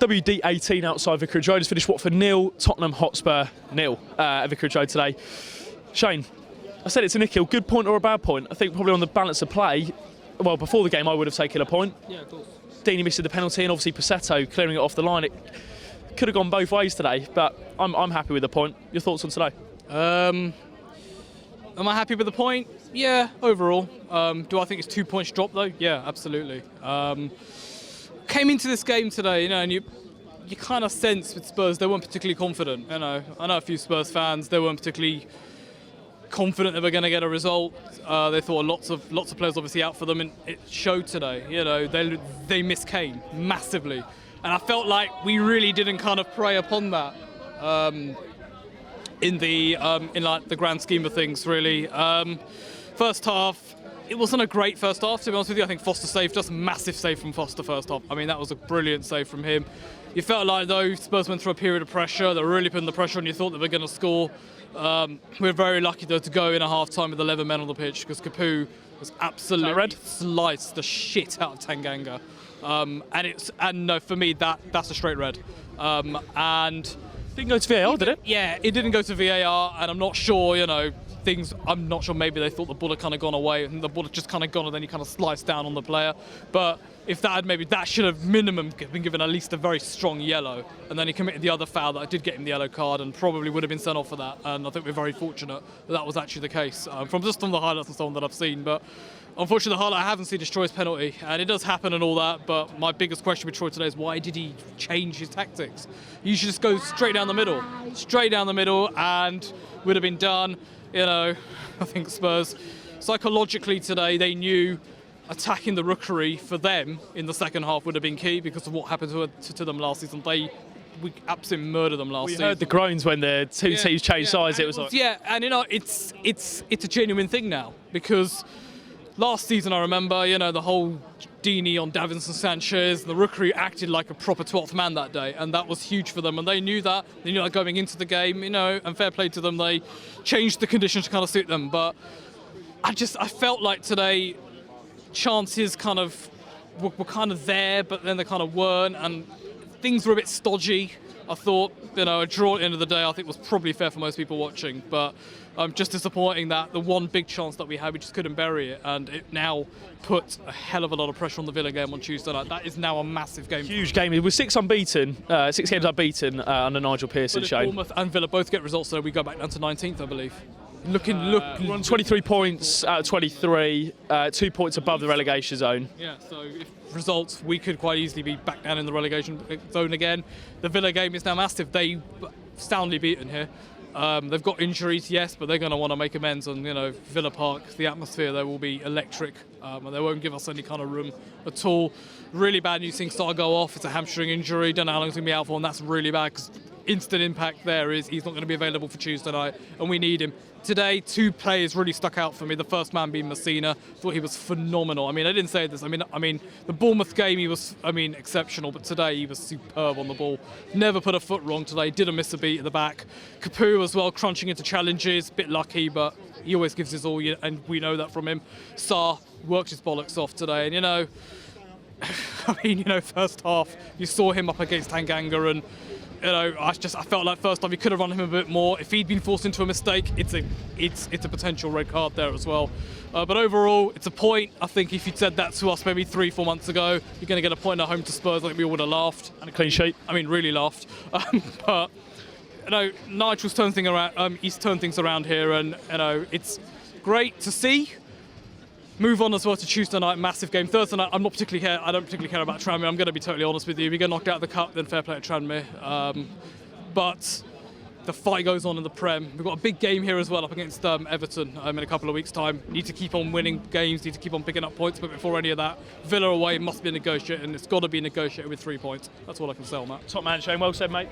WD18 outside Vicarage Road has finished Watford 0, Tottenham Hotspur 0 at Vicarage Road today. Shane, I said it's a nil. Good point or a bad point? I think probably on the balance of play, well, before the game I would have taken a point. Yeah, of course. Deeney missed the penalty and obviously Passetto clearing it off the line. It could have gone both ways today, but I'm happy with the point. Your thoughts on today? Am I happy with the point? Yeah, overall. Do I think it's 2 points drop though? Yeah, absolutely. Came into this game today, and you kind of sense with Spurs they weren't particularly confident. I know a few Spurs fans, they weren't particularly confident they were going to get a result. They thought lots of players obviously out for them, and it showed today. They miscame massively, and I felt like we really didn't kind of prey upon that in the grand scheme of things. Really, first half. It wasn't a great first half, to be honest with you. I think Foster saved, just massive save from Foster first half. I mean, that was a brilliant save from him. You felt like, though, Spurs went through a period of pressure. They were really putting the pressure on. You thought they were going to score. We were very lucky, though, to go in a half-time with 11 men on the pitch, because Capoue was absolutely sliced the shit out of Tanganga. And no, for me, that's a straight red. And didn't go to VAR, did it? Yeah, it didn't go to VAR, and I'm not sure, I'm not sure, maybe they thought the ball had kind of gone away and the ball had just kind of gone and then he kind of sliced down on the player. But if that should have minimum been given at least a very strong yellow, and then he committed the other foul that did get him the yellow card and probably would have been sent off for that. And I think we're very fortunate that was actually the case from the highlights and so on that I've seen. But unfortunately, the highlight I haven't seen is Troy's penalty, and it does happen and all that, but my biggest question with Troy today is why did he change his tactics? You should just go straight down the middle and would have been done. I think Spurs, psychologically today, they knew attacking the Rookery for them in the second half would have been key because of what happened to them last season. We absolutely murdered them last season. We heard the groans when the two teams changed sides. It was like... Yeah, and it's a genuine thing now, because last season I remember, the whole Deeney on Davinson Sanchez, the Rookery acted like a proper 12th man that day, and that was huge for them, and they knew that. They knew that going into the game, and fair play to them, they changed the conditions to kind of suit them. But I felt like today chances kind of were kind of there, but then they kind of weren't, and things were a bit stodgy. I thought, a draw at the end of the day I think was probably fair for most people watching, but just disappointing that the one big chance that we had, we just couldn't bury it, and it now put a hell of a lot of pressure on the Villa game on Tuesday night. That is now a massive game. Huge game. It was 6 games unbeaten under Nigel Pearson. But if Bournemouth and Villa both get results, so we go back down to 19th, I believe. We're on 23 points out of 23, 2 points above the relegation zone. Yeah, so if results, we could quite easily be back down in the relegation zone again. The Villa game is now massive. They soundly beaten here. They've got injuries, yes, but they're going to want to make amends on, Villa Park. The atmosphere there will be electric, and they won't give us any kind of room at all. Really bad news, things start to go off. It's a hamstring injury. Don't know how long he's going to be out for, and that's really bad because instant impact there is he's not going to be available for Tuesday night, and we need him. Today, 2 players really stuck out for me. The first man being Masina. Thought he was phenomenal. I didn't say this. The Bournemouth game, he was, exceptional. But today, he was superb on the ball. Never put a foot wrong today. Didn't miss a beat at the back. Capoue as well, crunching into challenges. Bit lucky, but he always gives his all, and we know that from him. Sarr worked his bollocks off today, and first half, you saw him up against Tanganga, and I felt like first time he could have run him a bit more. If he'd been forced into a mistake, it's a potential red card there as well. But overall, it's a point. I think if you'd said that to us maybe 3-4 months ago, you're going to get a point at home to Spurs, I think we all would have laughed. And a clean sheet. Really laughed. But Nigel's turned things around. He's turned things around here, and it's great to see. Move on as well to Tuesday night, massive game. Thursday night, I don't particularly care about Tranmere. I'm going to be totally honest with you. If we get knocked out of the cup, then fair play to Tranmere. But the fight goes on in the Prem. We've got a big game here as well up against Everton in a couple of weeks' time. Need to keep on winning games, need to keep on picking up points. But before any of that, Villa away must be negotiated, and it's got to be negotiated with 3 points. That's all I can say on that. Top man, Shane. Well said, mate.